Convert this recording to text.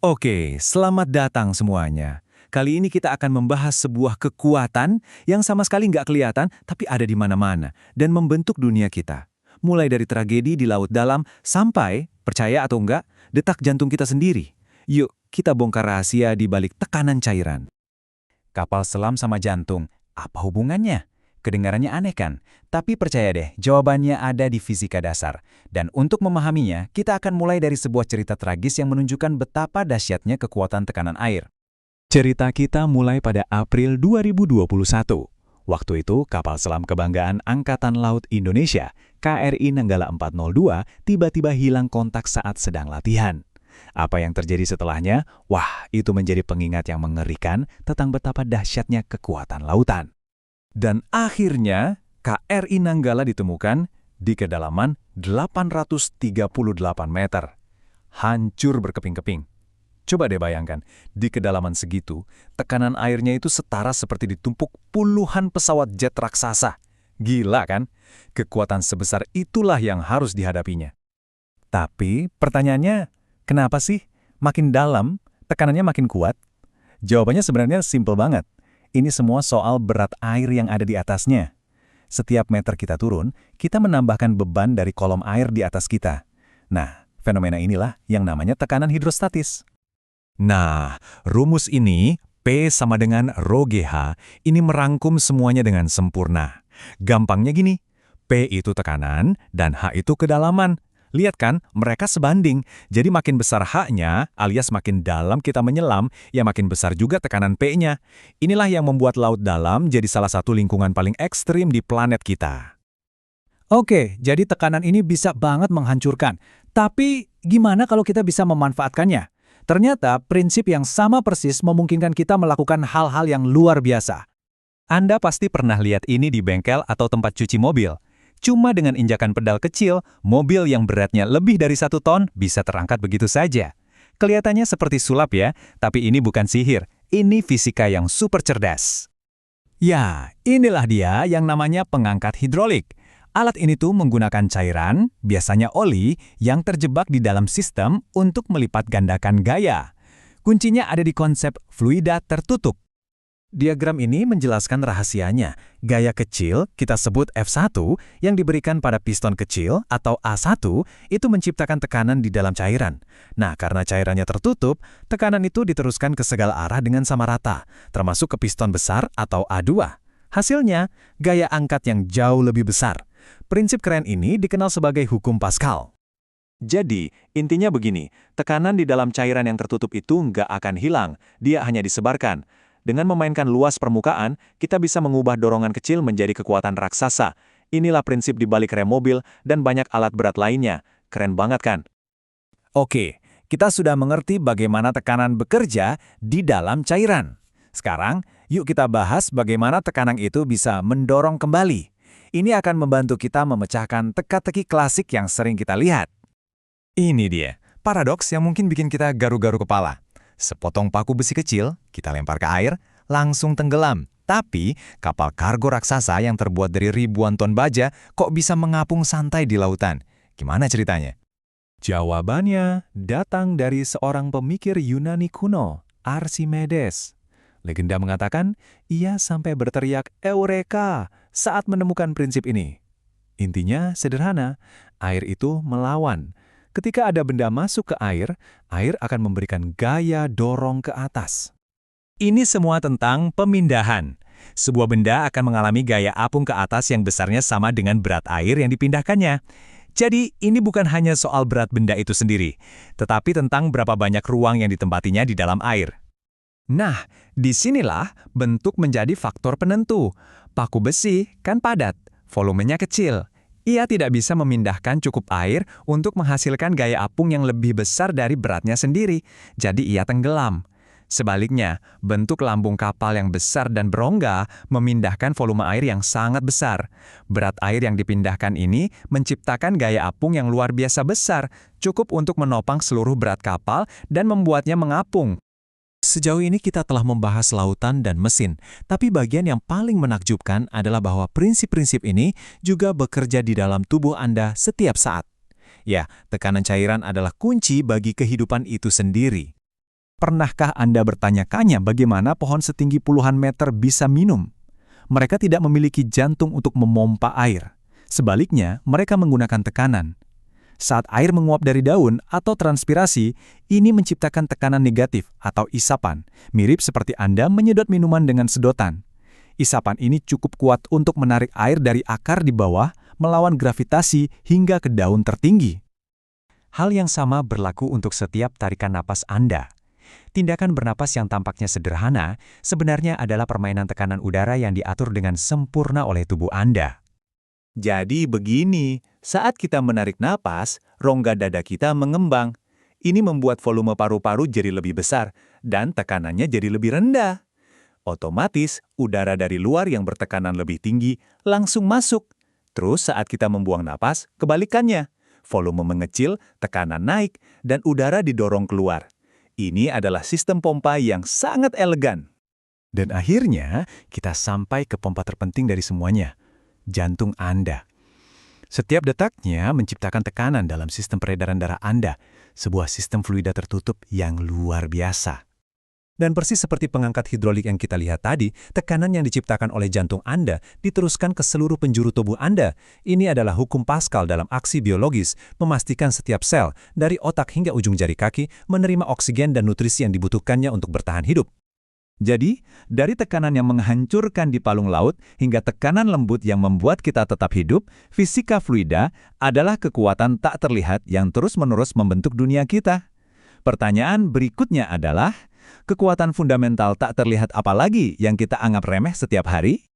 Oke, selamat datang semuanya. Kali ini kita akan membahas sebuah kekuatan yang sama sekali nggak kelihatan, tapi ada di mana-mana, dan membentuk dunia kita. Mulai dari tragedi di laut dalam, sampai, percaya atau enggak, detak jantung kita sendiri. Yuk, kita bongkar rahasia di balik tekanan cairan. Kapal selam sama jantung, apa hubungannya? Kedengarannya aneh kan? Tapi percaya deh, jawabannya ada di fisika dasar. Dan untuk memahaminya, kita akan mulai dari sebuah cerita tragis yang menunjukkan betapa dahsyatnya kekuatan tekanan air. Cerita kita mulai pada April 2021. Waktu itu, kapal selam kebanggaan Angkatan Laut Indonesia, KRI Nanggala 402, tiba-tiba hilang kontak saat sedang latihan. Apa yang terjadi setelahnya? Wah, itu menjadi pengingat yang mengerikan tentang betapa dahsyatnya kekuatan lautan. Dan akhirnya, KRI Nanggala ditemukan di kedalaman 838 meter. Hancur berkeping-keping. Coba deh bayangkan, di kedalaman segitu, tekanan airnya itu setara seperti ditumpuk puluhan pesawat jet raksasa. Gila kan? Kekuatan sebesar itulah yang harus dihadapinya. Tapi pertanyaannya, kenapa sih makin dalam, tekanannya makin kuat? Jawabannya sebenarnya simpel banget. Ini semua soal berat air yang ada di atasnya. Setiap meter kita turun, kita menambahkan beban dari kolom air di atas kita. Nah, fenomena inilah yang namanya tekanan hidrostatis. Nah, rumus ini, P sama dengan rho GH, ini merangkum semuanya dengan sempurna. Gampangnya gini, P itu tekanan dan H itu kedalaman. Lihat kan, mereka sebanding. Jadi makin besar H-nya, alias makin dalam kita menyelam, ya makin besar juga tekanan P-nya. Inilah yang membuat laut dalam jadi salah satu lingkungan paling ekstrim di planet kita. Oke, jadi tekanan ini bisa banget menghancurkan. Tapi gimana kalau kita bisa memanfaatkannya? Ternyata prinsip yang sama persis memungkinkan kita melakukan hal-hal yang luar biasa. Anda pasti pernah lihat ini di bengkel atau tempat cuci mobil. Cuma dengan injakan pedal kecil, mobil yang beratnya lebih dari 1 ton bisa terangkat begitu saja. Kelihatannya seperti sulap ya, tapi ini bukan sihir. Ini fisika yang super cerdas. Ya, inilah dia yang namanya pengangkat hidrolik. Alat ini tuh menggunakan cairan, biasanya oli, yang terjebak di dalam sistem untuk melipat gandakan gaya. Kuncinya ada di konsep fluida tertutup. Diagram ini menjelaskan rahasianya. Gaya kecil, kita sebut F1, yang diberikan pada piston kecil atau A1, itu menciptakan tekanan di dalam cairan. Nah, karena cairannya tertutup, tekanan itu diteruskan ke segala arah dengan sama rata, termasuk ke piston besar atau A2. Hasilnya, gaya angkat yang jauh lebih besar. Prinsip keren ini dikenal sebagai hukum Pascal. Jadi, intinya begini, tekanan di dalam cairan yang tertutup itu nggak akan hilang, dia hanya disebarkan. Dengan memainkan luas permukaan, kita bisa mengubah dorongan kecil menjadi kekuatan raksasa. Inilah prinsip di balik rem mobil dan banyak alat berat lainnya. Keren banget kan? Oke, kita sudah mengerti bagaimana tekanan bekerja di dalam cairan. Sekarang, yuk kita bahas bagaimana tekanan itu bisa mendorong kembali. Ini akan membantu kita memecahkan teka-teki klasik yang sering kita lihat. Ini dia, paradoks yang mungkin bikin kita garu-garu kepala. Sepotong paku besi kecil, kita lempar ke air, langsung tenggelam. Tapi, kapal kargo raksasa yang terbuat dari ribuan ton baja kok bisa mengapung santai di lautan? Gimana ceritanya? Jawabannya datang dari seorang pemikir Yunani kuno, Archimedes. Legenda mengatakan, ia sampai berteriak Eureka saat menemukan prinsip ini. Intinya sederhana, air itu melawan. Ketika ada benda masuk ke air akan memberikan gaya dorong ke atas. Ini semua tentang pemindahan. Sebuah benda akan mengalami gaya apung ke atas yang besarnya sama dengan berat air yang dipindahkannya. Jadi, ini bukan hanya soal berat benda itu sendiri, tetapi tentang berapa banyak ruang yang ditempatinya di dalam air. Nah, disinilah bentuk menjadi faktor penentu. Paku besi kan padat, volumenya kecil. Ia tidak bisa memindahkan cukup air untuk menghasilkan gaya apung yang lebih besar dari beratnya sendiri, jadi ia tenggelam. Sebaliknya, bentuk lambung kapal yang besar dan berongga memindahkan volume air yang sangat besar. Berat air yang dipindahkan ini menciptakan gaya apung yang luar biasa besar, cukup untuk menopang seluruh berat kapal dan membuatnya mengapung. Sejauh ini kita telah membahas lautan dan mesin, tapi bagian yang paling menakjubkan adalah bahwa prinsip-prinsip ini juga bekerja di dalam tubuh Anda setiap saat. Ya, tekanan cairan adalah kunci bagi kehidupan itu sendiri. Pernahkah Anda bertanya-tanya bagaimana pohon setinggi puluhan meter bisa minum? Mereka tidak memiliki jantung untuk memompa air. Sebaliknya, mereka menggunakan tekanan. Saat air menguap dari daun atau transpirasi, ini menciptakan tekanan negatif atau isapan, mirip seperti Anda menyedot minuman dengan sedotan. Isapan ini cukup kuat untuk menarik air dari akar di bawah, melawan gravitasi hingga ke daun tertinggi. Hal yang sama berlaku untuk setiap tarikan napas Anda. Tindakan bernapas yang tampaknya sederhana, sebenarnya adalah permainan tekanan udara yang diatur dengan sempurna oleh tubuh Anda. Jadi begini, saat kita menarik napas, rongga dada kita mengembang. Ini membuat volume paru-paru jadi lebih besar dan tekanannya jadi lebih rendah. Otomatis, udara dari luar yang bertekanan lebih tinggi langsung masuk. Terus saat kita membuang napas, kebalikannya. Volume mengecil, tekanan naik, dan udara didorong keluar. Ini adalah sistem pompa yang sangat elegan. Dan akhirnya, kita sampai ke pompa terpenting dari semuanya, jantung Anda. Setiap detaknya menciptakan tekanan dalam sistem peredaran darah Anda, sebuah sistem fluida tertutup yang luar biasa. Dan persis seperti pengangkat hidrolik yang kita lihat tadi, tekanan yang diciptakan oleh jantung Anda diteruskan ke seluruh penjuru tubuh Anda. Ini adalah hukum Pascal dalam aksi biologis, memastikan setiap sel, dari otak hingga ujung jari kaki, menerima oksigen dan nutrisi yang dibutuhkannya untuk bertahan hidup. Jadi, dari tekanan yang menghancurkan di palung laut hingga tekanan lembut yang membuat kita tetap hidup, fisika fluida adalah kekuatan tak terlihat yang terus-menerus membentuk dunia kita. Pertanyaan berikutnya adalah, kekuatan fundamental tak terlihat apa lagi yang kita anggap remeh setiap hari?